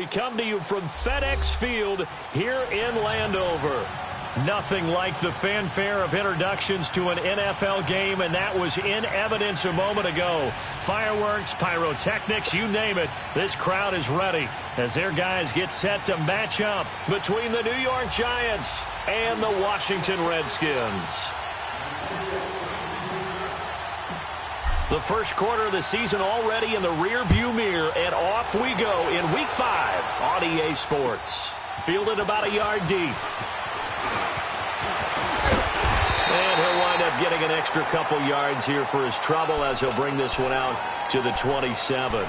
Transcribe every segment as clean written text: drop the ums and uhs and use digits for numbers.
we come to you from FedEx Field here in Landover. Nothing like the fanfare of introductions to an NFL game, and that was in evidence a moment ago. Fireworks, pyrotechnics, you name it. This crowd is ready as their guys get set to match up between the New York Giants and the Washington Redskins. The first quarter of the season already in the rear-view mirror, and off we go in Week 5 on EA Sports. Fielded about a yard deep. And he'll wind up getting an extra couple yards here for his trouble as he'll bring this one out to the 27.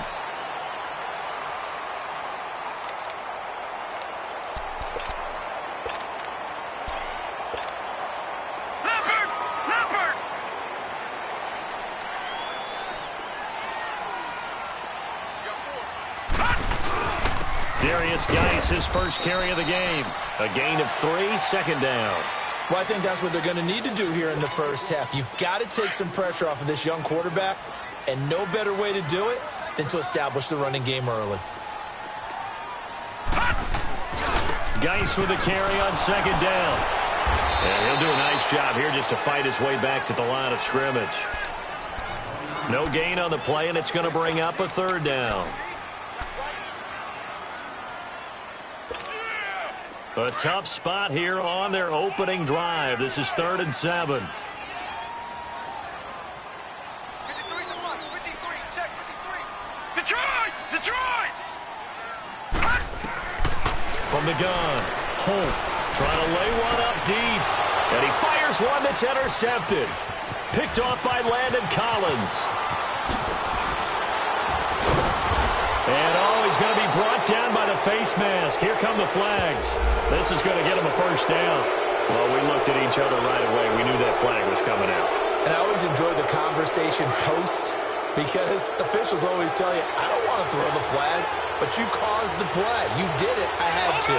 His first carry of the game. A gain of 3, second down. Well, I think that's what they're going to need to do here in the first half. You've got to take some pressure off of this young quarterback, and no better way to do it than to establish the running game early. Geis with a carry on second down. And he'll do a nice job here just to fight his way back to the line of scrimmage. No gain on the play, and it's going to bring up a third down. A tough spot here on their opening drive. This is 3rd and 7. Detroit! From the gun, Holt trying to lay one up deep. And he fires one that's intercepted. Picked off by Landon Collins. And he's going to be brought down by the face mask. Here come the flags. This is going to get him a first down. Well, we looked at each other right away. We knew that flag was coming out. And I always enjoy the conversation post because officials always tell you, I don't want to throw the flag, but you caused the play. You did it. I had to.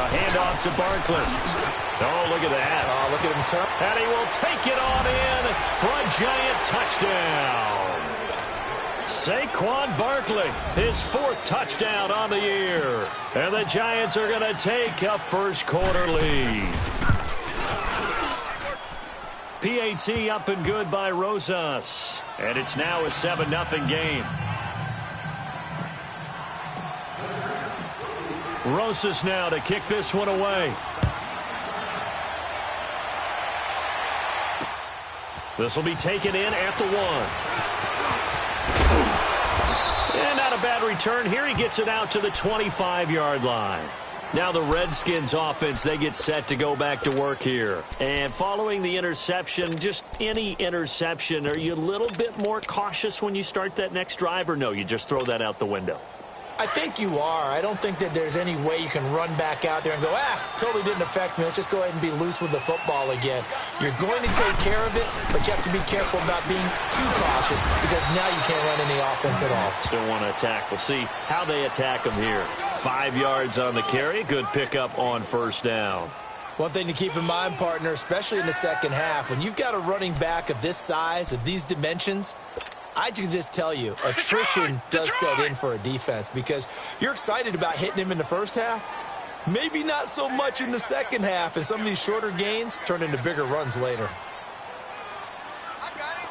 A handoff to Barkley. Oh, look at that. Oh, look at him turn. And he will take it on in for a giant touchdown. Saquon Barkley, his 4th touchdown on the year. And the Giants are going to take a first quarter lead. PAT up and good by Rosas. And it's now a 7-0 game. Rosas now to kick this one away. This will be taken in at the 1. And not a bad return here. He gets it out to the 25-yard line. Now the Redskins offense, they get set to go back to work here. And following the interception, just any interception, are you a little bit more cautious when you start that next drive, or no, you just throw that out the window? I think you are. I don't think that there's any way you can run back out there and go, totally didn't affect me. Let's just go ahead and be loose with the football again. You're going to take care of it, but you have to be careful about being too cautious because now you can't run any offense at all. Still want to attack. We'll see how they attack them here. 5 yards on the carry. Good pickup on first down. One thing to keep in mind, partner, especially in the second half, when you've got a running back of this size, of these dimensions, I can just tell you, attrition does set in for a defense because you're excited about hitting him in the first half. Maybe not so much in the second half, and some of these shorter gains turn into bigger runs later. I got it.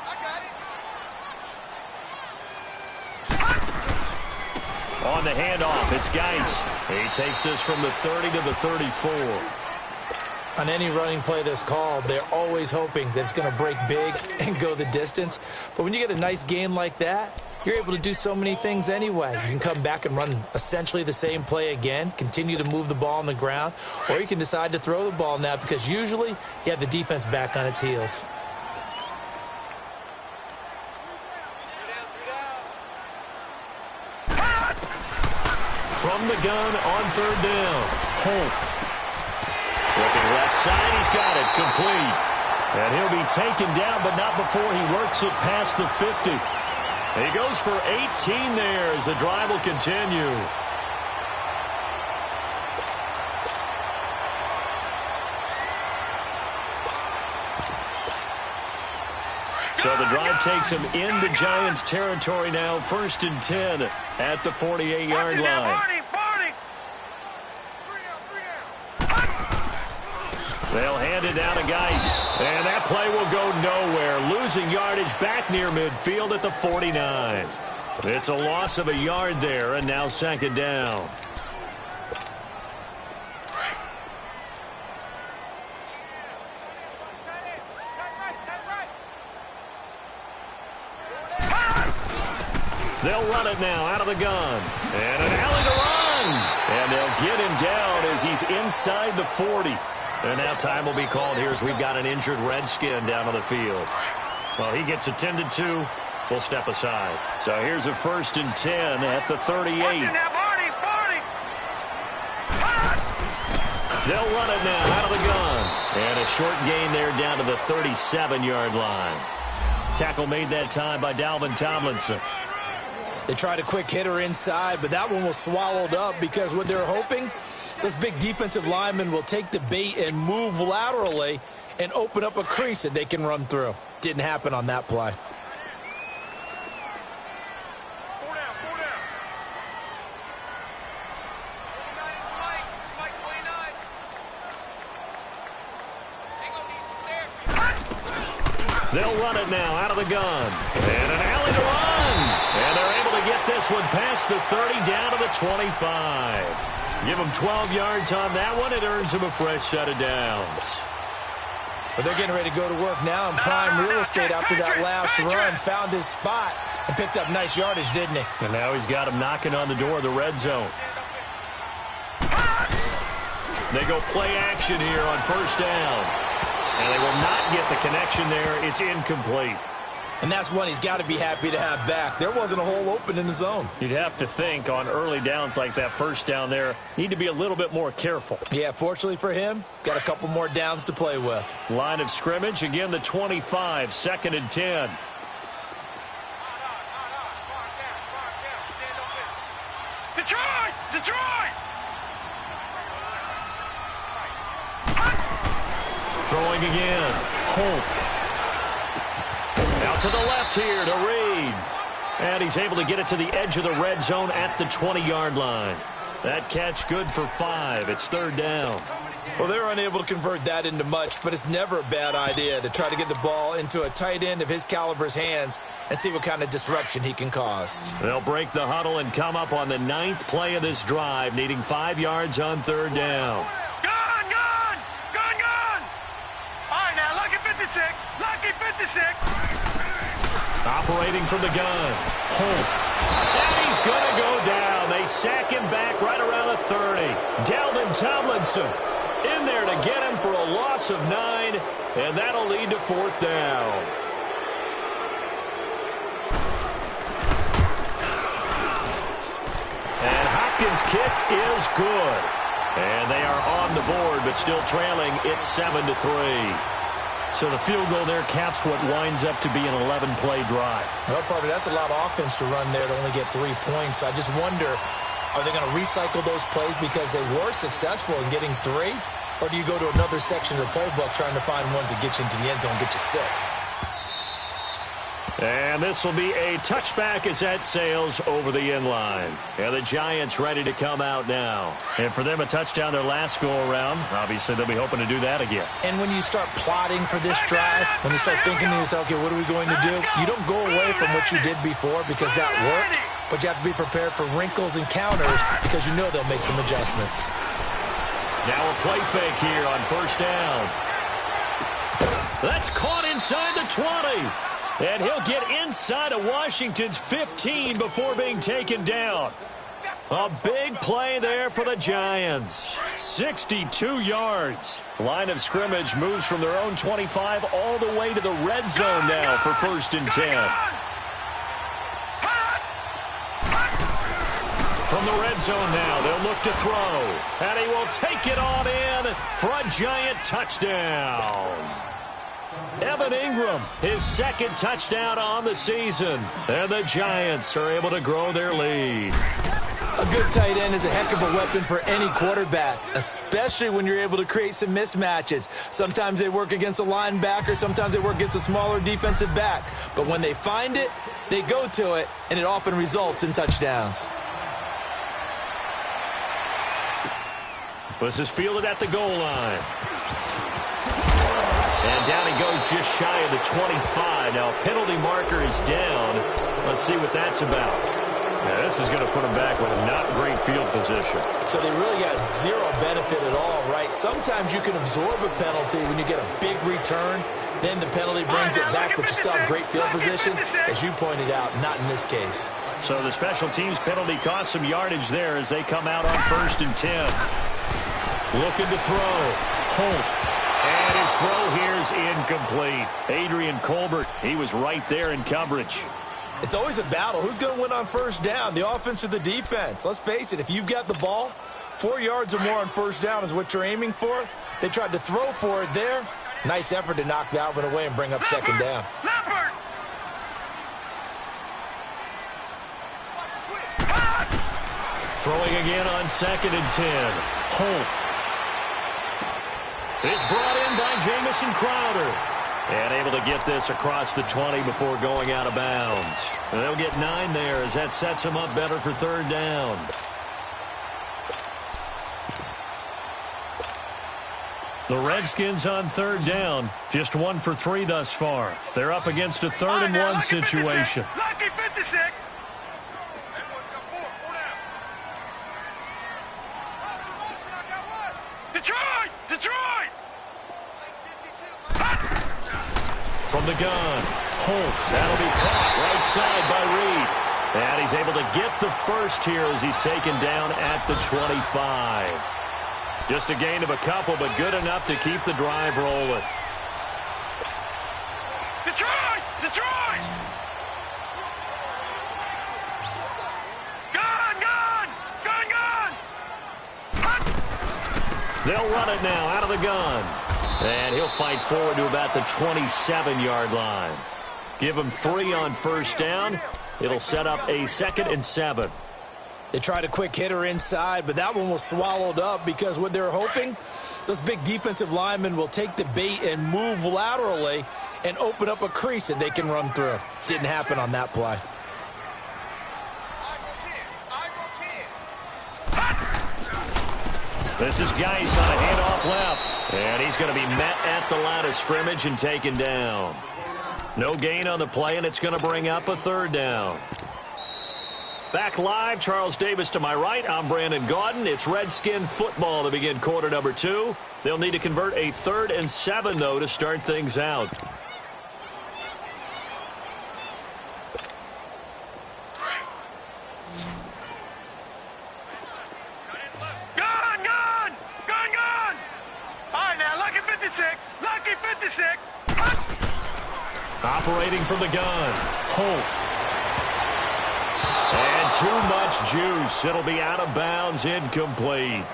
On the handoff, it's Geis. He takes this from the 30 to the 34. On any running play that's called, they're always hoping that it's going to break big and go the distance. But when you get a nice game like that, you're able to do so many things anyway. You can come back and run essentially the same play again, continue to move the ball on the ground, or you can decide to throw the ball now because usually you have the defense back on its heels. From the gun on third down, Holt. Looking left side, he's got it, complete. And he'll be taken down, but not before he works it past the 50. He goes for 18 there as the drive will continue. So the drive takes him into Giants territory now. 1st and 10 at the 48-yard line. They'll hand it down to Geis. And that play will go nowhere. Losing yardage back near midfield at the 49. It's a loss of a yard there, and now 2nd down. They'll run it now out of the gun. And an alley to run. And they'll get him down as he's inside the 40. And now time will be called here as we've got an injured Redskin down on the field. Well, he gets attended to. We'll step aside. So here's a 1st and 10 at the 38. They'll run it now out of the gun. And a short gain there down to the 37-yard line. Tackle made that time by Dalvin Tomlinson. They tried a quick hitter inside, but that one was swallowed up because what they're hoping, this big defensive lineman will take the bait and move laterally and open up a crease that they can run through. Didn't happen on that play. They'll run it now out of the gun. And an alley to run. And they're able to get this one past the 30 down to the 25. Give them 12 yards on that one. It earns them a fresh set of downs. But they're getting ready to go to work now in prime real estate after that last run. Found his spot and picked up nice yardage, didn't he? And now he's got him knocking on the door of the red zone. They go play action here on 1st down. And they will not get the connection there. It's incomplete. And that's one he's got to be happy to have back. There wasn't a hole open in the zone. You'd have to think on early downs like that 1st down there, need to be a little bit more careful. Yeah, fortunately for him, got a couple more downs to play with. Line of scrimmage, again the 25, 2nd and 10. Detroit! Detroit! Throwing again. Holt. Out to the left here to Reed. And he's able to get it to the edge of the red zone at the 20-yard line. That catch good for 5. It's 3rd down. Well, they're unable to convert that into much, but it's never a bad idea to try to get the ball into a tight end of his caliber's hands and see what kind of disruption he can cause. They'll break the huddle and come up on the 9th play of this drive, needing 5 yards on 3rd down. Lucky 56. Operating from the gun. Holt. And he's going to go down. They sack him back right around the 30. Dalvin Tomlinson in there to get him for a loss of 9. And that'll lead to 4th down. And Hopkins' kick is good. And they are on the board, but still trailing. It's 7-3. So the field goal there caps what winds up to be an 11-play drive. Well, partner, that's a lot of offense to run there to only get 3 points. I just wonder, are they going to recycle those plays because they were successful in getting 3? Or do you go to another section of the playbook trying to find ones that get you into the end zone and get you 6? And this will be a touchback as that sails over the end line. And the Giants ready to come out now. And for them, a touchdown their last go-around. Obviously, they'll be hoping to do that again. And when you start plotting for this drive, when you start thinking to yourself, okay, what are we going to do? You don't go away from what you did before because that worked. But you have to be prepared for wrinkles and counters because you know they'll make some adjustments. Now a play fake here on 1st down. That's caught inside the 20. And he'll get inside of Washington's 15 before being taken down. A big play there for the Giants. 62 yards. Line of scrimmage moves from their own 25 all the way to the red zone now for 1st and 10. From the red zone now, they'll look to throw. And he will take it on in for a Giant touchdown. Evan Ingram, his 2nd touchdown on the season. And the Giants are able to grow their lead. A A good tight end is a heck of a weapon for any quarterback, especially when you're able to create some mismatches. Sometimes they work against a linebacker, sometimes they work against a smaller defensive back. But when they find it, they go to it, and it often results in touchdowns. This is fielded at the goal line. And down he goes just shy of the 25. Now, penalty marker is down. Let's see what that's about. Yeah, this is going to put him back with a not great field position. So they really got zero benefit at all, right? Sometimes you can absorb a penalty when you get a big return. Then the penalty brings it back, but you still have great field position. As you pointed out, not in this case. So the special teams penalty cost some yardage there as they come out on 1st and 10. Looking to throw. Holt. And his throw here is incomplete. Adrian Colbert, he was right there in coverage. It's always a battle. Who's going to win on 1st down, the offense or the defense? Let's face it, if you've got the ball, 4 yards or more on 1st down is what you're aiming for. They tried to throw for it there. Nice effort to knock that one away and bring up 2nd down. Throwing again on 2nd and 10. Holt. It's brought in by Jamison Crowder. And able to get this across the 20 before going out of bounds. And they'll get 9 there as that sets them up better for 3rd down. The Redskins on 3rd down. Just 1 for 3 thus far. They're up against a 3rd and 1 situation. Lucky 56. Detroit! Detroit! From the gun, Holt. That'll be caught right side by Reed. And he's able to get the first here as he's taken down at the 25. Just a gain of a couple, but good enough to keep the drive rolling. Detroit! Detroit! Gun! Gun! Gun! Gun! They'll run it now out of the gun. And he'll fight forward to about the 27-yard line. Give him 3 on 1st down. It'll set up a 2nd and 7. They tried a quick hitter inside, but that one was swallowed up because what they're hoping, those big defensive linemen will take the bait and move laterally and open up a crease that they can run through. Didn't happen on that play. This is Geis on a handoff left. And he's going to be met at the line of scrimmage and taken down. No gain on the play, and it's going to bring up a 3rd down. Back live, Charles Davis to my right. I'm Brandon Gaudin. It's Redskin football to begin quarter number 2. They'll need to convert a 3rd and 7, though, to start things out. Lucky 56. Operating from the gun. Holt. And too much juice. It'll be out of bounds, incomplete.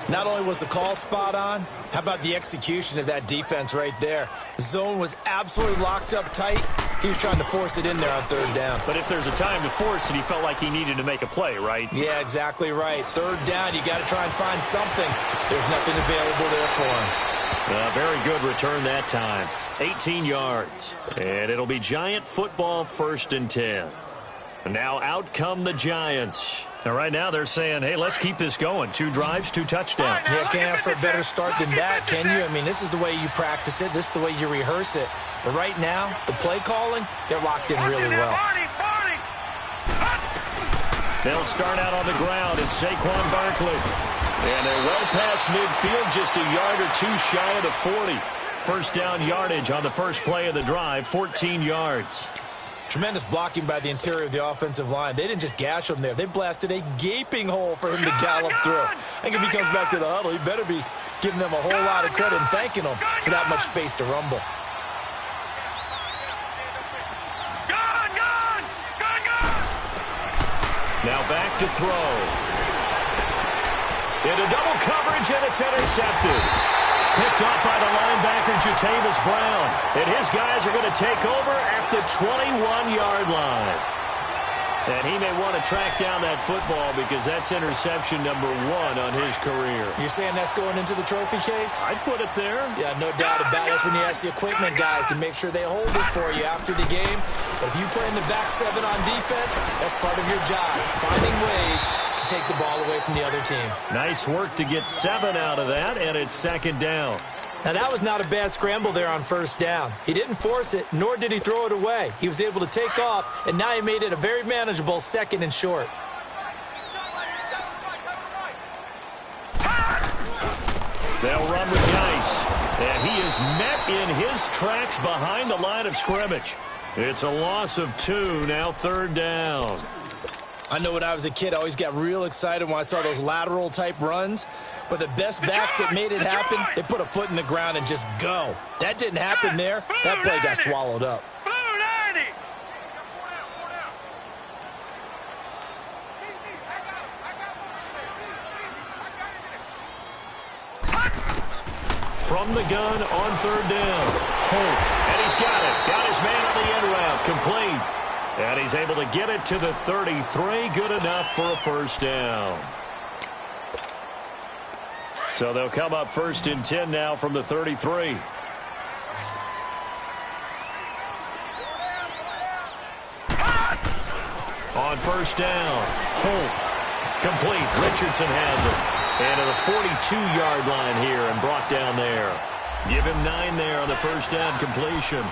Not only was the call spot on, how about the execution of that defense right there? The zone was absolutely locked up tight. He was trying to force it in there on 3rd down. But if there's a time to force it, he felt like he needed to make a play, right? Yeah, exactly right. 3rd down, you got to try and find something. There's nothing available there for him. Very good return that time. 18 yards. And it'll be Giant football 1st and 10. And now out come the Giants. Now right now they're saying, hey, let's keep this going. 2 drives, 2 touchdowns. Yeah, can't ask for a better start than that, can you? I mean, this is the way you practice it. This is the way you rehearse it. But right now, the play calling, they're locked in really well. They'll start out on the ground. It's Saquon Barkley. And they're well past midfield, just a yard or 2 shy of the 40. 1st down yardage on the first play of the drive, 14 yards. Tremendous blocking by the interior of the offensive line. They didn't just gash him there. They blasted a gaping hole for him to gallop through. I think if he comes back to the huddle, he better be giving them a whole lot of credit and thanking them for that much space to rumble. Now back to throw. Into double coverage, and it's intercepted. Picked off by the linebacker, Jatavis Brown. And his guys are going to take over at the 21-yard line. And he may want to track down that football because that's interception number 1 on his career. You're saying that's going into the trophy case? I'd put it there. Yeah, no doubt about it. That's when you ask the equipment guys to make sure they hold it for you after the game. But if you play in the back 7 on defense, that's part of your job, finding ways to take the ball away from the other team. Nice work to get 7 out of that, and it's second down. Now, that was not a bad scramble there on first down. He didn't force it, nor did he throw it away. He was able to take off, and now he made it a very manageable 2nd and short. They'll run with Geis, and he is met in his tracks behind the line of scrimmage. It's a loss of 2, now 3rd down. I know when I was a kid, I always got real excited when I saw those lateral-type runs. But the best backs that made it happen, they put a foot in the ground and just go. That didn't happen there. That play got swallowed up. From the gun on 3rd down. Holt, and he's got it. Got his man on the end route. Complete. And he's able to get it to the 33. Good enough for a 1st down. So they'll come up 1st and 10 now from the 33. On 1st down, Holt. Complete. Richardson has it. And to the 42-yard line here and brought down there. Give him 9 there on the 1st down completion.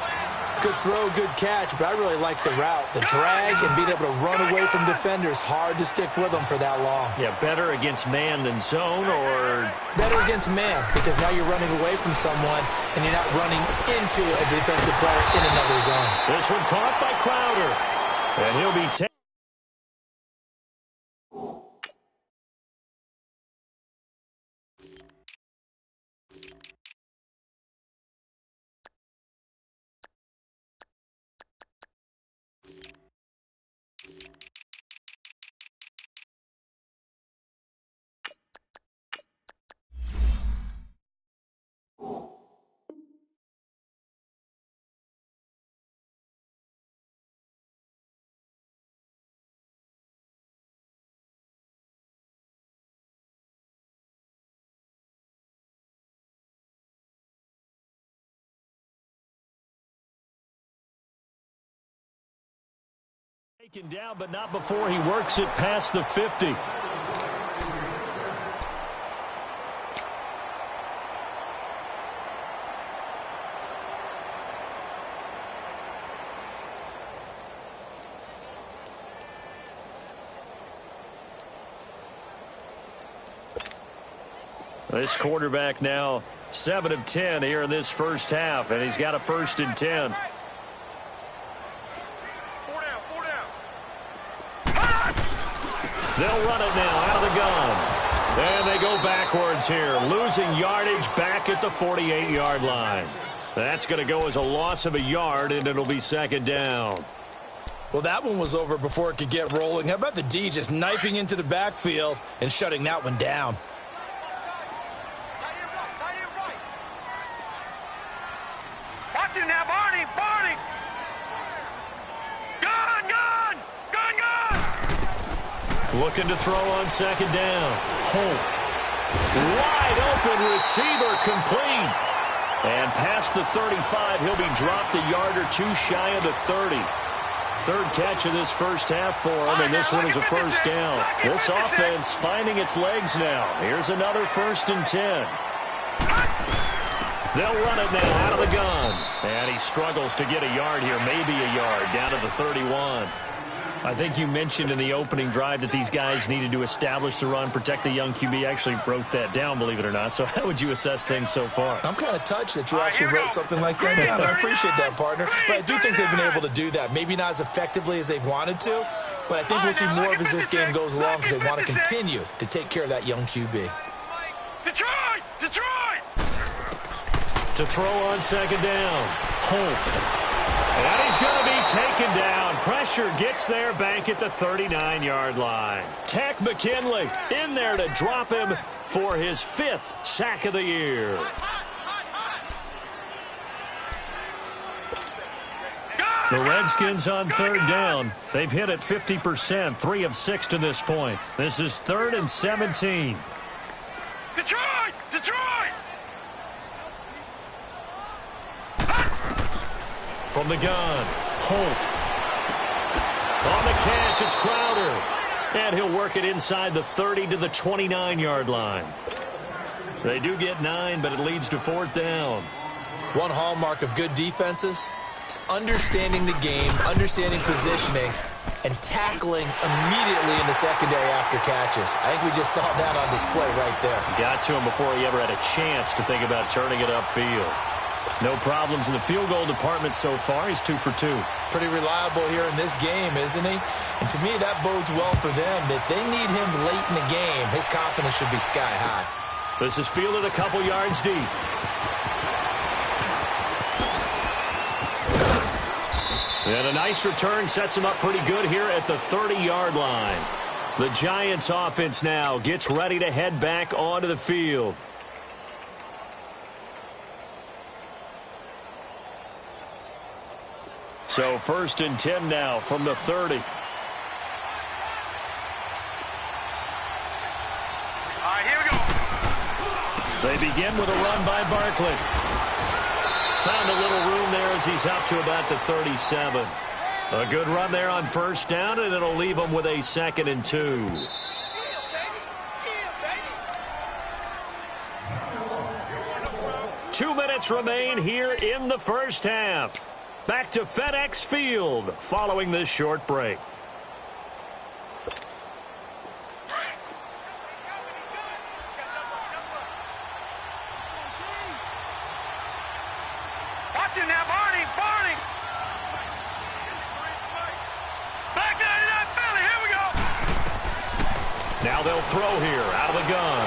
Good throw, good catch, but I really like the route. The drag and being able to run away from defenders, hard to stick with them for that long. Yeah, better against man than zone, or? Better against man, because now you're running away from someone and you're not running into a defensive player in another zone. This one caught by Crowder. And he'll be taken. Taken down, but not before he works it past the 50. This quarterback now 7 of 10 here in this first half, and he's got a 1st and 10. They'll run it now out of the gun. And they go backwards here, losing yardage back at the 48-yard line. That's going to go as a loss of a yard, and it'll be 2nd down. Well, that one was over before it could get rolling. How about the D just knifing into the backfield and shutting that one down? Watch it now, Barney! Barney! Looking to throw on 2nd down. Holt. Wide open receiver complete. And past the 35, he'll be dropped a yard or 2 shy of the 30. 3rd catch of this first half for him, and this one is a 1st down. This offense finding its legs now. Here's another 1st and 10. They'll run it now out of the gun. And he struggles to get a yard here, maybe a yard, down to the 31. I think you mentioned in the opening drive that these guys needed to establish the run, protect the young QB. I actually wrote that down, believe it or not. So how would you assess things so far? I'm kind of touched that you actually wrote something like that down. I appreciate that, partner. But I do think they've been able to do that. Maybe not as effectively as they've wanted to, but I think we'll see more of as this game goes along because they want to continue to take care of that young QB. Detroit! Detroit! To throw on 2nd down. Holt. And he's going to be taken down. Pressure gets there back at the 39-yard line. Tech McKinley in there to drop him for his 5th sack of the year. Gun! The Redskins on third down. They've hit it 50%, 3 of 6 to this point. This is 3rd and 17. Detroit! Detroit! From the gun, Holt. On the catch, it's Crowder. And he'll work it inside the 30 to the 29-yard line. They do get 9, but it leads to 4th down. One hallmark of good defenses is understanding the game, understanding positioning, and tackling immediately in the secondary after catches. I think we just saw that on display right there. Got to him before he ever had a chance to think about turning it upfield. No problems in the field goal department so far. He's 2 for 2. Pretty reliable here in this game, isn't he? And to me, that bodes well for them. If they need him late in the game, his confidence should be sky high. This is fielded a couple yards deep. And a nice return sets him up pretty good here at the 30-yard line. The Giants offense now gets ready to head back onto the field. So 1st and 10 now from the 30. All right, here we go. They begin with a run by Barkley. Found a little room there as he's up to about the 37. A good run there on 1st down, and it'll leave him with a 2nd and 2. Two minutes remain here in the first half. Back to FedEx Field following this short break. Watch it now, Barney, Barney. Back 99 Philly, here we go. Now they'll throw here out of the gun.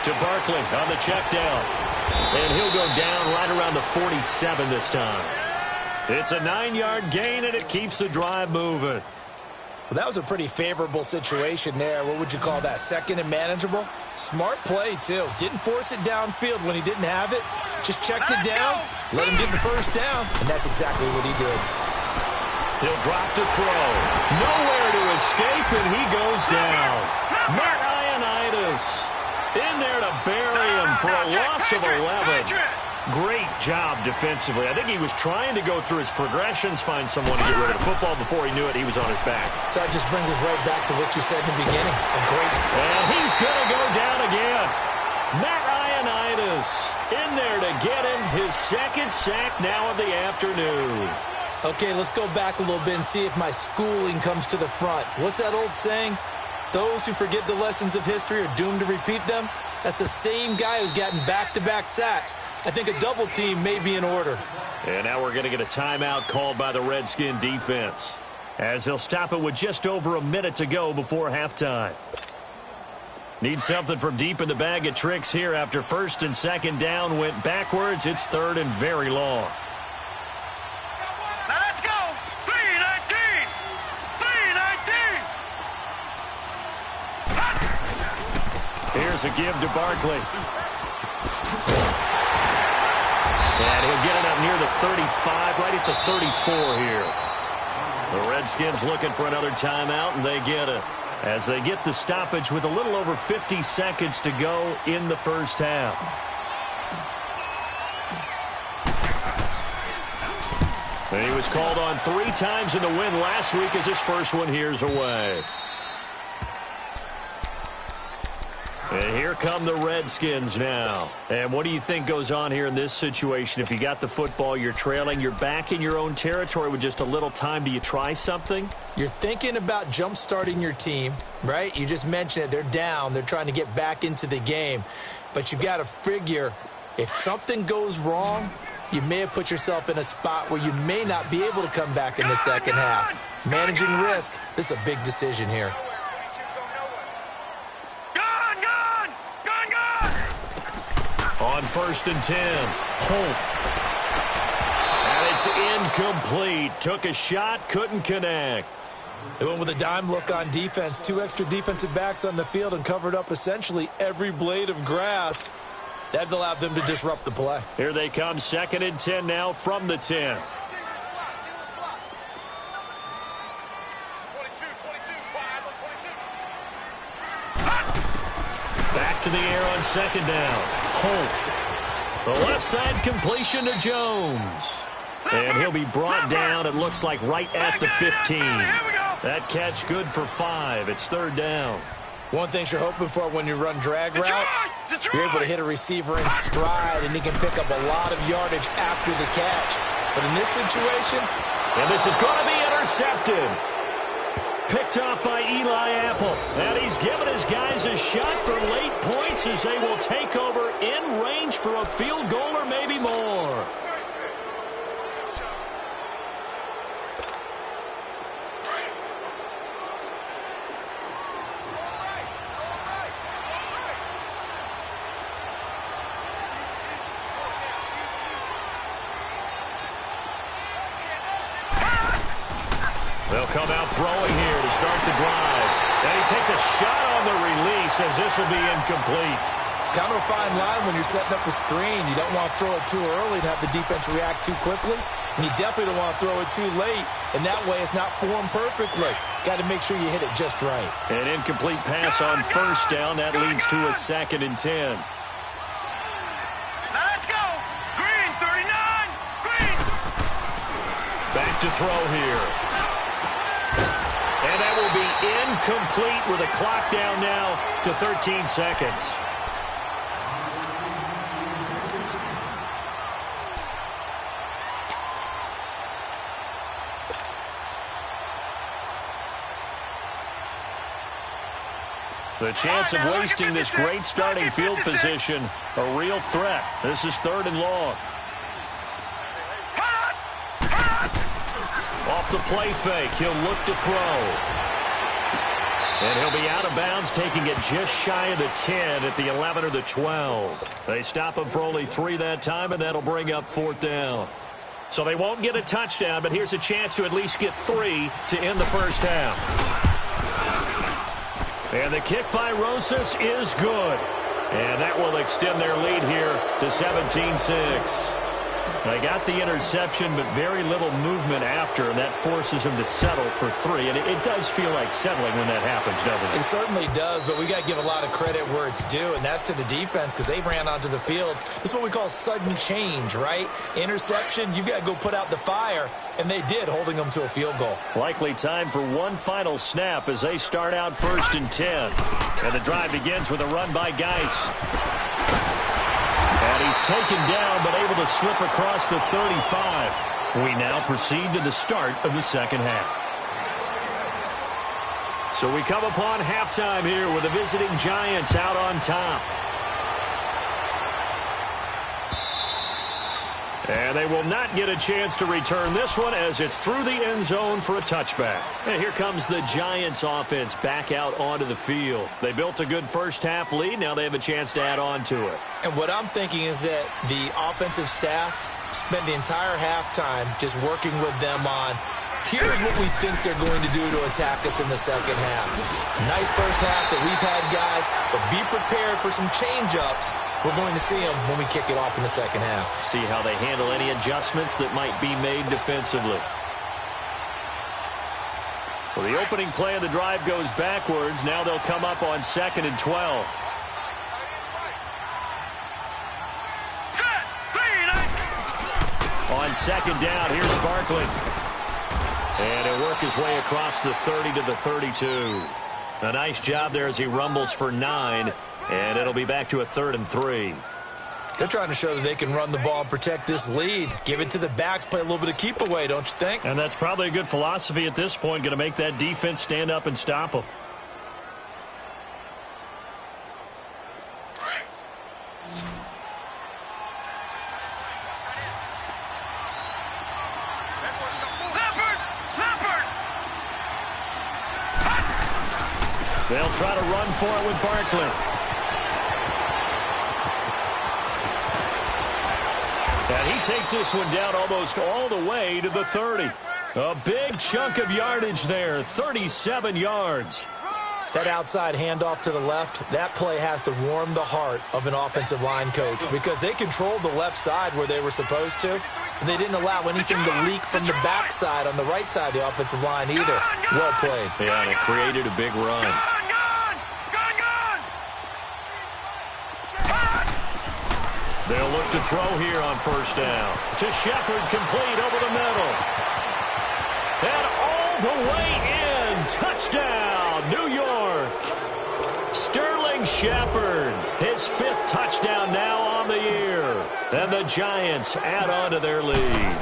To Barkley on the check down. And he'll go down right around the 47 this time. It's a 9-yard gain, and it keeps the drive moving. Well, that was a pretty favorable situation there. What would you call that? 2nd and manageable? Smart play, too. Didn't force it downfield when he didn't have it. Just checked it down, let him get the 1st down, and that's exactly what he did. He'll drop to throw. Nowhere to escape, and he goes down. Matt Ioannidis in there to bury him for a loss of 11. Great job defensively. I think he was trying to go through his progressions, find someone to get rid of the football. Before he knew it, he was on his back. So that just brings us right back to what you said in the beginning. A great... And he's going to go down again. Matt Ioannidis in there to get him his 2nd sack now of the afternoon. Okay, let's go back a little bit and see if my schooling comes to the front. What's that old saying? Those who forget the lessons of history are doomed to repeat them. That's the same guy who's gotten back-to-back sacks. I think a double team may be in order. And now we're going to get a timeout called by the Redskin defense, as they'll stop it with just over a minute to go before halftime. Need something from deep in the bag of tricks here after 1st and 2nd down went backwards. It's 3rd and very long. Now let's go. 319. 319. Here's a give to Barkley. And he'll get it up near the 35, right at the 34 here. The Redskins looking for another timeout, and they get it. As they get the stoppage with a little over 50 seconds to go in the first half. And he was called on 3 times in the win last week as his first one here's away. And here come the Redskins now. And what do you think goes on here in this situation? If you got the football, you're trailing, you're back in your own territory with just a little time. Do you try something? You're thinking about jump-starting your team, right? You just mentioned it. They're down. They're trying to get back into the game. But you've got to figure if something goes wrong, you may have put yourself in a spot where you may not be able to come back in the second half. Managing risk, this is a big decision here. On 1st and 10, Holt. And it's incomplete. Took a shot, couldn't connect. They went with a dime look on defense. 2 extra defensive backs on the field and covered up essentially every blade of grass. That allowed them to disrupt the play. Here they come, 2nd and 10 now from the 10. Back to the air on second down. Holt. The left side completion to Jones. And he'll be brought down, it looks like, right at the 15. That catch good for 5. It's third down. One thing you're hoping for when you run drag routes, you're able to hit a receiver in stride, and he can pick up a lot of yardage after the catch. But in this situation... And this is going to be intercepted. Picked off by Eli Apple. And he's given his guys a shot for late points as they will take over in range for a field goal or maybe more. They'll come out throwing here to start the drive. And he takes a shot on the release as this will be incomplete. Kind of a fine line when you're setting up the screen. You don't want to throw it too early and have the defense react too quickly. And you definitely don't want to throw it too late. And that way it's not formed perfectly. Got to make sure you hit it just right. An incomplete pass on first down. That leads to a 2nd and 10. Now let's go. Green, 39. Green. Back to throw here. And that will be incomplete with a clock down now to 13 seconds. The chance of wasting this great starting field position, a real threat. This is 3rd and long. Off the play fake, he'll look to throw. And he'll be out of bounds, taking it just shy of the 10 at the 11 or the 12. They stop him for only 3 that time, and that'll bring up 4th down. So they won't get a touchdown, but here's a chance to at least get 3 to end the first half. And the kick by Rosas is good. And that will extend their lead here to 17-6. They got the interception, but very little movement after, and that forces them to settle for 3. And it does feel like settling when that happens, doesn't it? It certainly does, but we got to give a lot of credit where it's due, and that's to the defense because they ran onto the field. This is what we call sudden change, right? Interception, you got to go put out the fire, and they did, holding them to a field goal. Likely time for one final snap as they start out 1st and 10. And the drive begins with a run by Geis. And he's taken down, but able to slip across the 35. We now proceed to the start of the second half. So we come upon halftime here with the visiting Giants out on top. And they will not get a chance to return this one as it's through the end zone for a touchback. And here comes the Giants offense back out onto the field. They built a good first half lead. Now they have a chance to add on to it. And what I'm thinking is that the offensive staff spent the entire halftime just working with them on, here's what we think they're going to do to attack us in the second half. Nice first half that we've had, guys, but be prepared for some change-ups. We're going to see them when we kick it off in the second half. See how they handle any adjustments that might be made defensively. So the opening play of the drive goes backwards. Now they'll come up on 2nd and 12. On second down, here's Barkley. And he'll work his way across the 30 to the 32. A nice job there as he rumbles for 9. And it'll be back to a 3rd and 3. They're trying to show that they can run the ball and protect this lead. Give it to the backs, play a little bit of keep away, don't you think? And that's probably a good philosophy at this point, going to make that defense stand up and stop them. They'll try to run for it with Barkley. And he takes this one down almost all the way to the 30. A big chunk of yardage there, 37 yards. That outside handoff to the left, that play has to warm the heart of an offensive line coach because they controlled the left side where they were supposed to. But they didn't allow anything to leak from the backside on the right side of the offensive line either. Well played. Yeah, and it created a big run. They'll look to throw here on first down. To Shepard, complete over the middle. And all the way in. Touchdown, New York. Sterling Shepard, his 5th touchdown now on the year. And the Giants add on to their lead.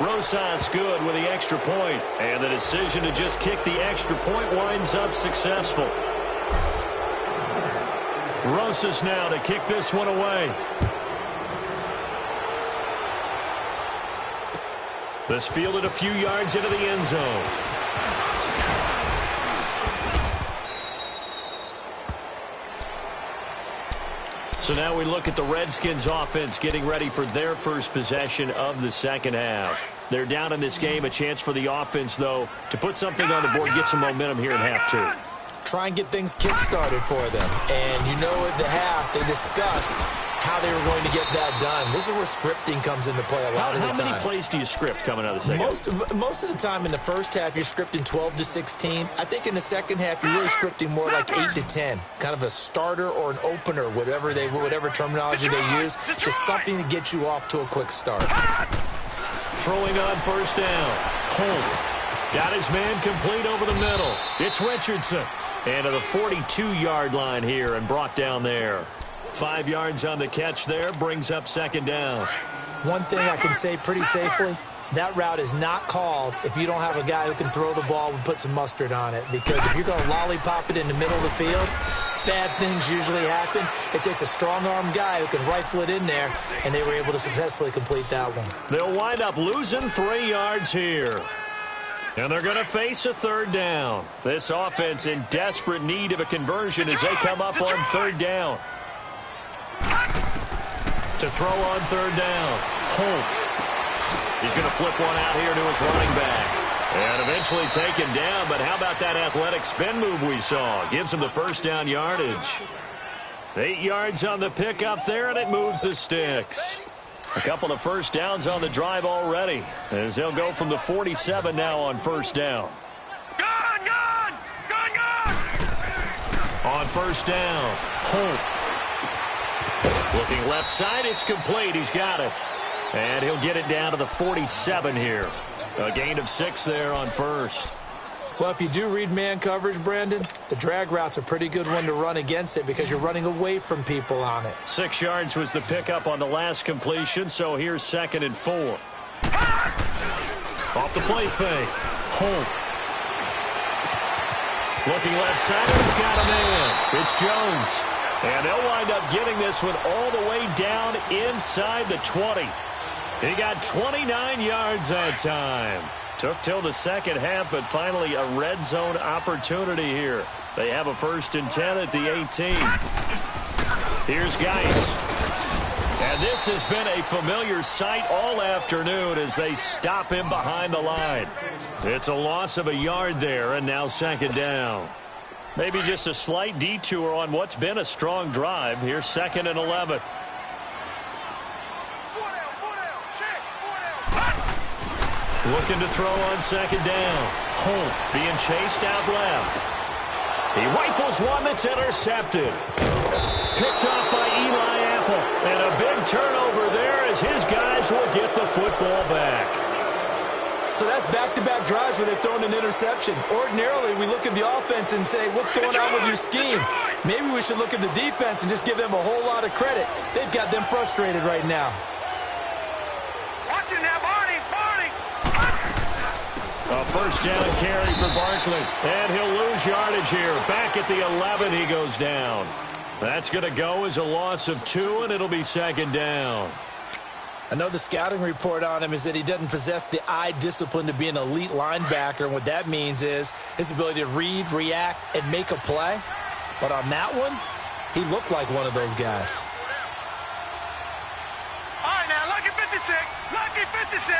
Rosas good with the extra point. And the decision to just kick the extra point winds up successful. Rosas now to kick this one away. This fielded a few yards into the end zone. So now we look at the Redskins offense getting ready for their first possession of the second half. They're down in this game. A chance for the offense, though, to put something on the board, get some momentum here in half two. Try and get things kick-started for them. And you know at the half, they discussed how they were going to get that done. This is where scripting comes into play a lot of the time. How many plays do you script coming out of the second half? Most of the time in the first half, you're scripting 12 to 16. I think in the second half, you're really scripting more like 8 to 10. Kind of a starter or an opener, whatever terminology they use. Just something to get you off to a quick start. Throwing on first down. Holt got his man complete over the middle. It's Richardson. And to the 42-yard line here and brought down there. 5 yards on the catch there, brings up second down. One thing I can say pretty safely, that route is not called if you don't have a guy who can throw the ball and put some mustard on it. Because if you're going to lollipop it in the middle of the field, bad things usually happen. It takes a strong-arm guy who can rifle it in there, and they were able to successfully complete that one. They'll wind up losing 3 yards here. And they're going to face a third down. This offense in desperate need of a conversion as they come up on third down. To throw on third down. Holt. He's going to flip one out here to his running back. And eventually taken down, but how about that athletic spin move we saw? Gives him the first down yardage. 8 yards on the pickup there, and it moves the sticks. A couple of first downs on the drive already, as they'll go from the 47 now on first down. Gone! On first down, Holt. Looking left side, it's complete. He's got it. And he'll get it down to the 47 here. A gain of 6 there on first. Well, if you do read man coverage, Brandon, the drag route's a pretty good one to run against it because you're running away from people on it. 6 yards was the pickup on the last completion, so here's 2nd and 4. Off the play fake. Holt. Looking left side, he's got a man. It's Jones. And they'll wind up getting this one all the way down inside the 20. He got 29 yards that time. Took till the second half, but finally a red zone opportunity here. They have a 1st and 10 at the 18. Here's Geis. And this has been a familiar sight all afternoon as they stop him behind the line. It's a loss of a yard there, and now 2nd down. Maybe just a slight detour on what's been a strong drive. Here's 2nd and 11. Looking to throw on 2nd down. Holt being chased out left. He rifles one that's intercepted. Picked off by Eli Apple. And a big turnover there as his guys will get the football back. So that's back-to-back drives where they've thrown an interception. Ordinarily, we look at the offense and say, what's going on with your scheme? Maybe we should look at the defense and just give them a whole lot of credit. They've got them frustrated right now. Watch it now, Barney! A 1st down carry for Barkley. And he'll lose yardage here. Back at the 11, he goes down. That's going to go as a loss of 2, and it'll be 2nd down. I know the scouting report on him is that he doesn't possess the eye discipline to be an elite linebacker. And what that means is his ability to read, react, and make a play. But on that one, he looked like one of those guys. All right, now, lucky 56. Lucky 56.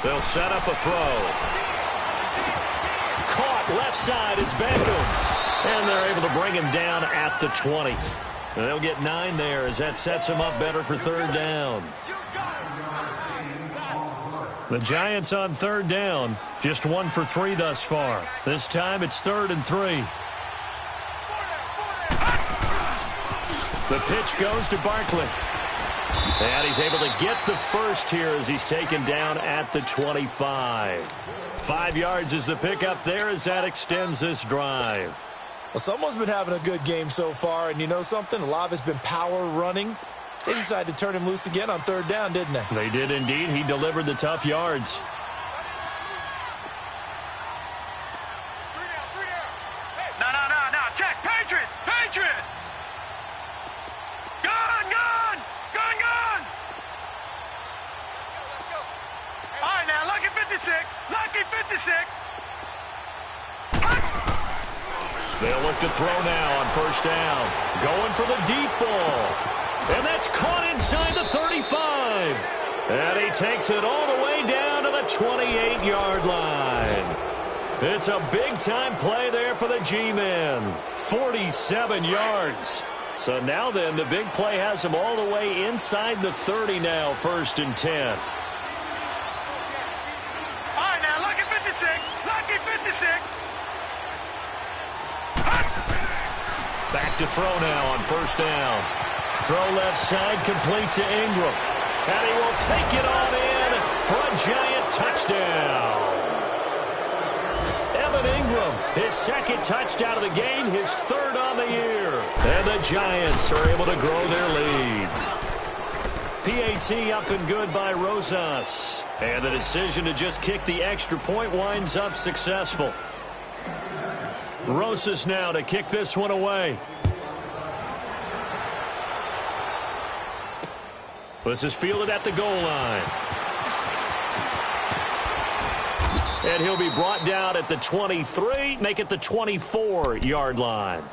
They'll set up a throw. Caught left side. It's Beckham. And they're able to bring him down at the 20. And they'll get 9 there as that sets him up better for 3rd down. The Giants on 3rd down. Just 1 for 3 thus far. This time it's 3rd and 3. The pitch goes to Barkley. And he's able to get the first here as he's taken down at the 25. 5 yards is the pickup there as that extends this drive. Well, someone's been having a good game so far, and you know something? A lot of it's been power running. They decided to turn him loose again on 3rd down, didn't they? They did indeed. He delivered the tough yards. No. Check. Patriot. Patriot. Gun. Let's go. All right, now, lucky 56. Lucky 56. They'll look to throw now on 1st down. Going for the deep ball. And that's caught inside the 35. And he takes it all the way down to the 28-yard line. It's a big-time play there for the G-men. 47 yards. So now then, the big play has him all the way inside the 30 now, 1st and 10. All right, now, lucky 56. Lucky 56. Back to throw now on 1st down. Throw left side, complete to Ingram. And he will take it on in for a giant touchdown. Evan Ingram, his 2nd touchdown of the game, his 3rd on the year. And the Giants are able to grow their lead. PAT up and good by Rosas. And the decision to just kick the extra point winds up successful. Rosas now to kick this one away. This is fielded at the goal line. And he'll be brought down at the 23, make it the 24-yard line.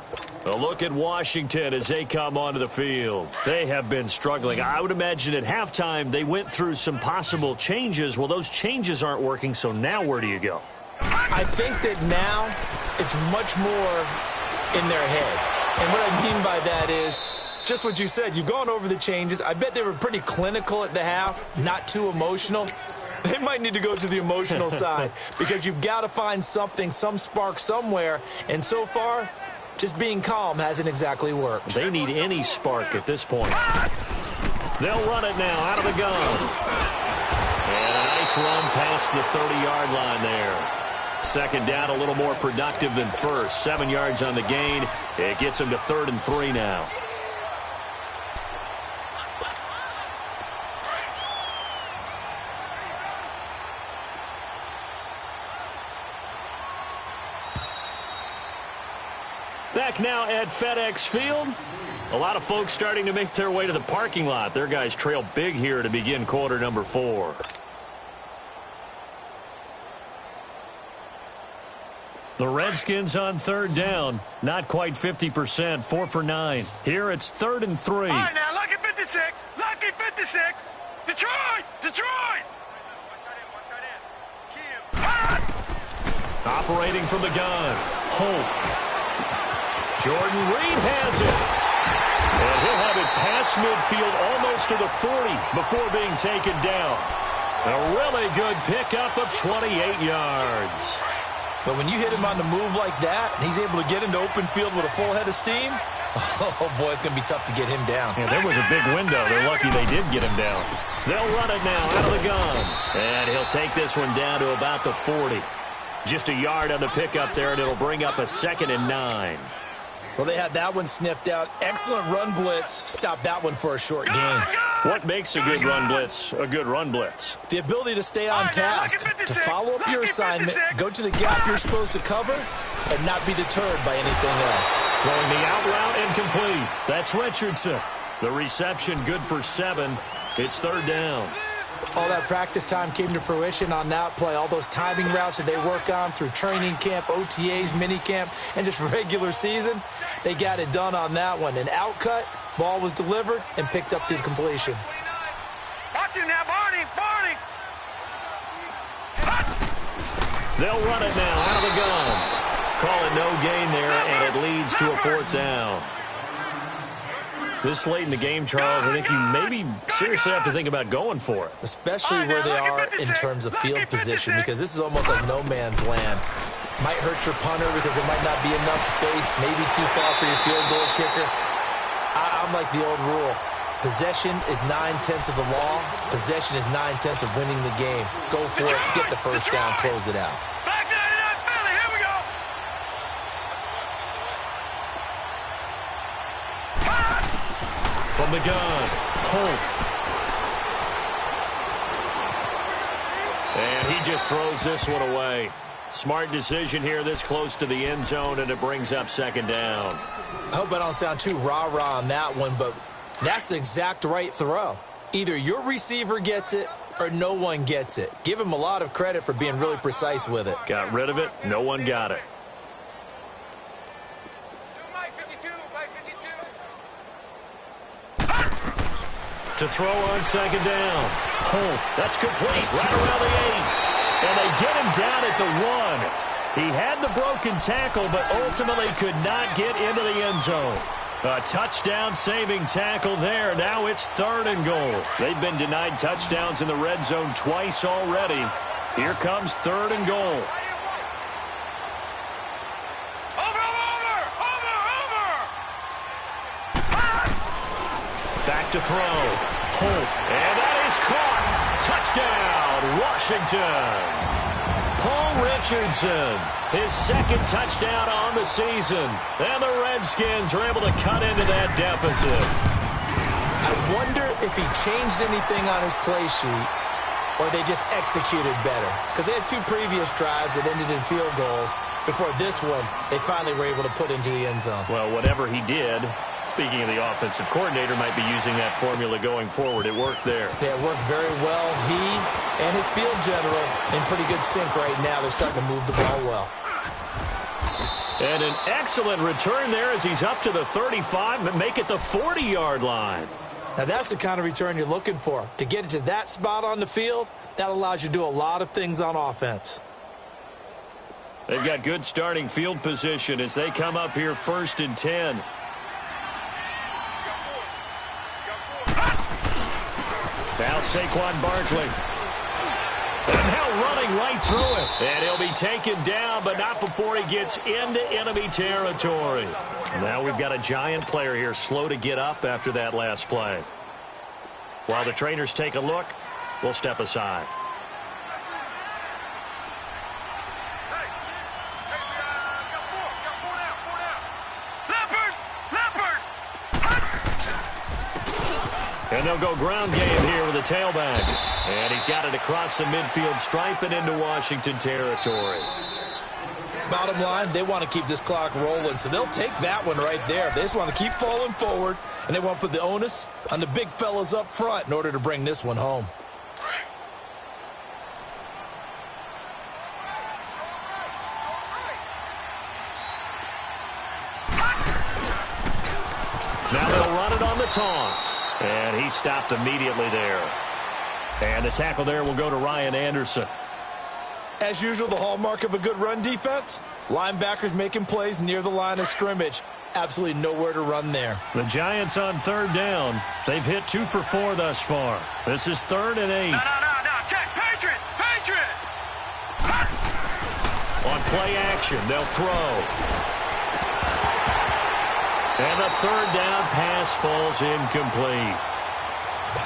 A look at Washington as they come onto the field. They have been struggling. I would imagine at halftime they went through some possible changes. Well, those changes aren't working, so now where do you go? I think that now it's much more in their head. And what I mean by that is just what you said. You've gone over the changes. I bet they were pretty clinical at the half, not too emotional. They might need to go to the emotional side because you've got to find something, some spark somewhere. And so far, just being calm hasn't exactly worked. They need any spark at this point. They'll run it now out of the gun. And a nice run past the 30-yard line there. 2nd down, a little more productive than 1st. 7 yards on the gain. It gets them to 3rd and 3 now. Back now at FedEx Field. A lot of folks starting to make their way to the parking lot. Their guys trail big here to begin quarter number 4. The Redskins on 3rd down. Not quite 50%, 4 for 9. Here it's 3rd and 3. All right, now, lucky 56. Lucky 56. Detroit. Operating from the gun. Holt. Jordan Reed has it. And he'll have it past midfield almost to the 40 before being taken down. A really good pickup of 28 yards. But when you hit him on the move like that, and he's able to get into open field with a full head of steam, oh, boy, it's going to be tough to get him down. Yeah, there was a big window. They're lucky they did get him down. They'll run it now out of the gun. And he'll take this one down to about the 40. Just a yard on the pickup there, and it'll bring up a 2nd and 9. Well, they had that one sniffed out. Excellent run blitz. Stop that one for a short gain. What makes a good run blitz a good run blitz? The ability to stay on task, to follow up your assignment, go to the gap you're supposed to cover, and not be deterred by anything else. Throwing the out route incomplete. That's Richardson. The reception good for 7. It's 3rd down. All that practice time came to fruition on that play. All those timing routes that they work on through training camp, OTAs, minicamp, and just regular season, they got it done on that one. An outcut, ball was delivered, and picked up the completion. Watch it now, Barney. They'll run it now out of the gun. Call it no gain there, and it leads to a 4th down. This late in the game, Charles, I think you maybe seriously have to think about going for it. Especially where they are in terms of field position, because this is almost like no man's land. Might hurt your punter because there might not be enough space, maybe too far for your field goal kicker. I'm like the old rule. Possession is 9/10 of the law. Possession is 9/10 of winning the game. Go for it. Get the first down. Close it out. Back to 99 Philly. Here we go. From the gun, Holt. And he just throws this one away. Smart decision here this close to the end zone, and it brings up second down. I hope I don't sound too rah-rah on that one, but that's the exact right throw. Either your receiver gets it or no one gets it. Give him a lot of credit for being really precise with it. Got rid of it. No one got it. To throw on second down. Holt, that's complete right around the 8. And they get him down at the 1. He had the broken tackle, but ultimately could not get into the end zone. A touchdown-saving tackle there. Now it's 3rd and goal. They've been denied touchdowns in the red zone twice already. Here comes 3rd and goal. Back to throw. Holt. And that is caught. Touchdown, Washington. Paul Richardson, his 2nd touchdown on the season. And the Redskins are able to cut into that deficit. I wonder if he changed anything on his play sheet or they just executed better. Because they had 2 previous drives that ended in field goals. Before this one, they finally were able to put into the end zone. Well, whatever he did, speaking of the offensive coordinator, might be using that formula going forward. It worked there. Yeah, it worked very well. He and his field general in pretty good sync right now. They're starting to move the ball well. And an excellent return there as he's up to the 35, but make it the 40-yard line. Now, that's the kind of return you're looking for. To get it to that spot on the field, that allows you to do a lot of things on offense. They've got good starting field position as they come up here 1st and 10. Now Saquon Barkley. And now running right through it. And he'll be taken down, but not before he gets into enemy territory. Now we've got a giant player here, slow to get up after that last play. While the trainers take a look, we'll step aside. And they'll go ground game here with a tailback. And he's got it across the midfield stripe and into Washington territory. Bottom line, they want to keep this clock rolling, so they'll take that one right there. They just want to keep falling forward, and they want to put the onus on the big fellas up front in order to bring this one home. Now they'll run it on the toss. And he stopped immediately there. And the tackle there will go to Ryan Anderson. As usual, the hallmark of a good run defense, linebackers making plays near the line of scrimmage. Absolutely nowhere to run there. The Giants on 3rd down. They've hit 2 for 4 thus far. This is 3rd and 8. No. Check. Patriot. On play action, they'll throw. And the 3rd down pass falls incomplete.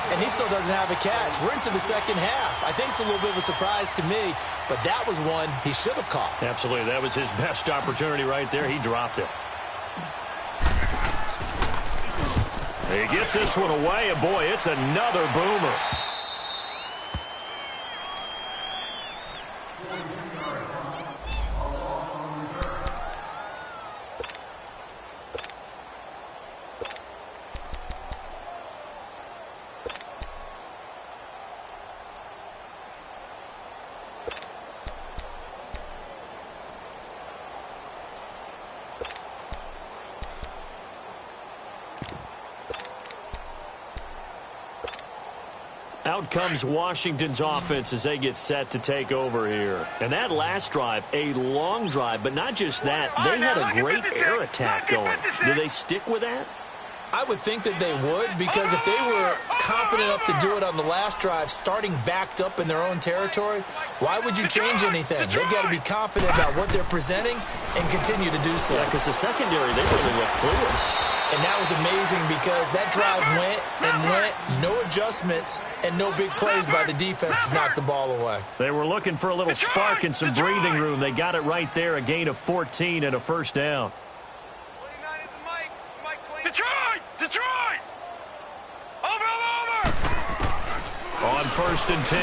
And he still doesn't have a catch. We're into the second half. I think it's a little bit of a surprise to me, but that was one he should have caught. Absolutely. That was his best opportunity right there. He dropped it. He gets this one away, and boy, it's another boomer. Out comes Washington's offense as they get set to take over here. And that last drive, a long drive, but not just that. They had a great air attack going. Do they stick with that? I would think that they would, because if they were confident enough to do it on the last drive, starting backed up in their own territory, why would you change anything? They've got to be confident about what they're presenting and continue to do so. Yeah, because the secondary, they really look clueless. And that was amazing because that drive went and went, no adjustments, and no big plays by the defense to knock the ball away. They were looking for a little spark and some breathing room. They got it right there, a gain of 14 and a first down. Detroit! Over! On 1st and 10.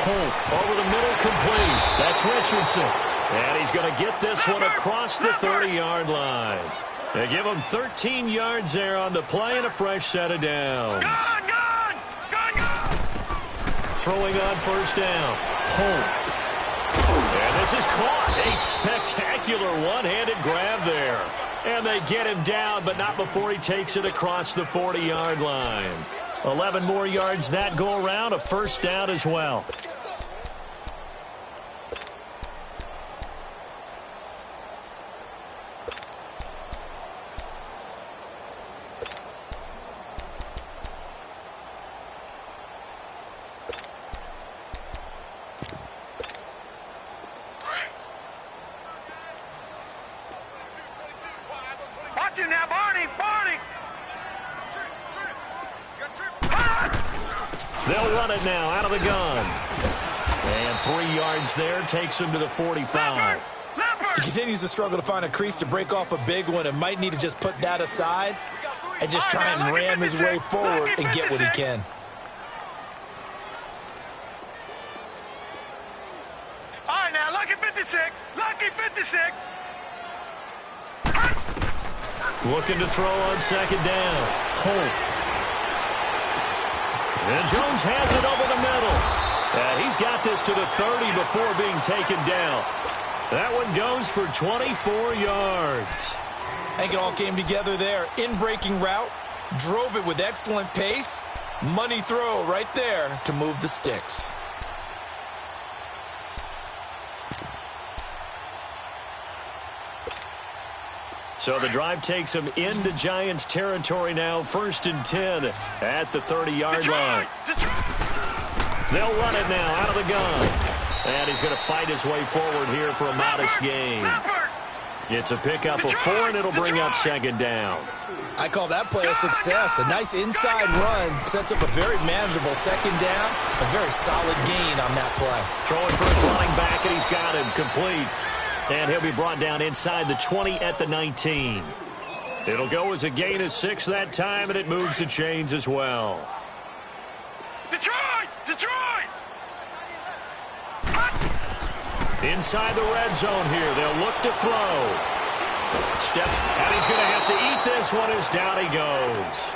Holt over the middle, complete. That's Richardson. And he's going to get this one across the 30-yard line. They give him 13 yards there on the play and a fresh set of downs. Gun! Throwing on 1st down. Holt. And this is caught. A spectacular one-handed grab there. And they get him down, but not before he takes it across the 40-yard line. 11 more yards that go around, a first down as well. Watch him now, Barney! They'll run it now out of the gun. And 3 yards there takes him to the 45. He continues to struggle to find a crease to break off a big one and might need to just put that aside and just try and ram his way forward and get what he can. All right, now, lucky 56. Looking to throw on 2nd down. Holt. And Jones has it over the middle. He's got this to the 30 before being taken down. That one goes for 24 yards. I think it all came together there. In-breaking route, drove it with excellent pace. Money throw right there to move the sticks. So the drive takes him into Giants territory now. 1st and 10 at the 30-yard line. They'll run it now out of the gun. And he's going to fight his way forward here for a modest gain. It's a pickup of 4, and it'll bring up 2nd down. I call that play a success. A nice inside run sets up a very manageable 2nd down. A very solid gain on that play. Throwing for his running back, and he's got him complete. And he'll be brought down inside the 20 at the 19. It'll go as a gain of 6 that time, and it moves the chains as well. Detroit! Inside the red zone here. They'll look to throw. Steps, and he's going to have to eat this one as down he goes.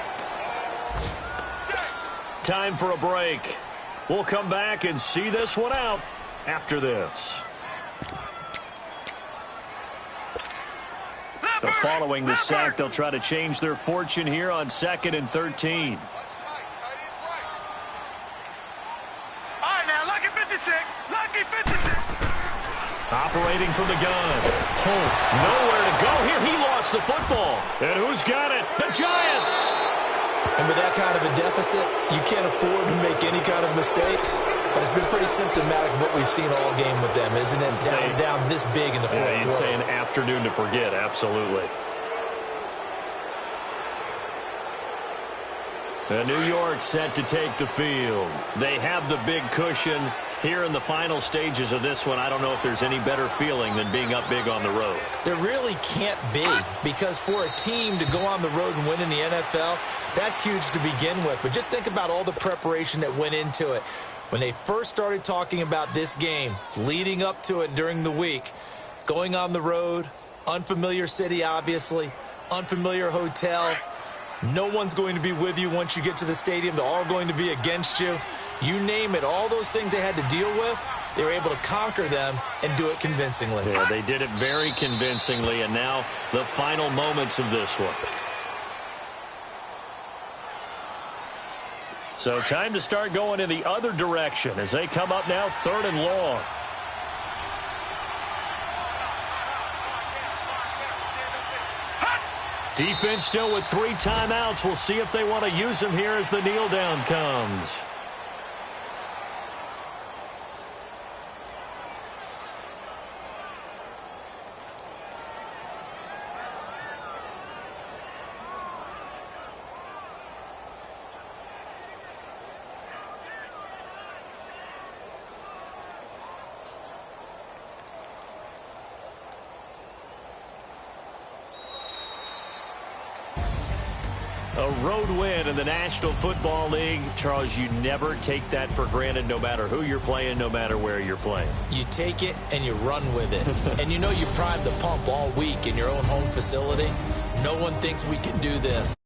Time for a break. We'll come back and see this one out after this. So following the sack, they'll try to change their fortune here on 2nd and 13. All right, now, lucky 56. Operating from the gun. Holt, nowhere to go here. He lost the football. And who's got it? The Giants. And with that kind of a deficit, you can't afford to make any kind of mistakes. But it's been pretty symptomatic of what we've seen all game with them, isn't it? Down this big in the fourth quarter. You'd say an afternoon to forget, absolutely. New York set to take the field. They have the big cushion. Here in the final stages of this one, I don't know if there's any better feeling than being up big on the road. There really can't be, because for a team to go on the road and win in the NFL, that's huge to begin with. But just think about all the preparation that went into it. When they first started talking about this game, leading up to it during the week, going on the road, unfamiliar city, obviously, unfamiliar hotel. No one's going to be with you once you get to the stadium. They're all going to be against you. You name it, all those things they had to deal with, they were able to conquer them and do it convincingly. Yeah, they did it very convincingly, and now the final moments of this one. So time to start going in the other direction as they come up now 3rd and long. Defense still with 3 timeouts. We'll see if they want to use them here as the kneel down comes. A road win in the National Football League. Charles, you never take that for granted no matter who you're playing, no matter where you're playing. You take it and you run with it. And you know you primed the pump all week in your own home facility. No one thinks we can do this.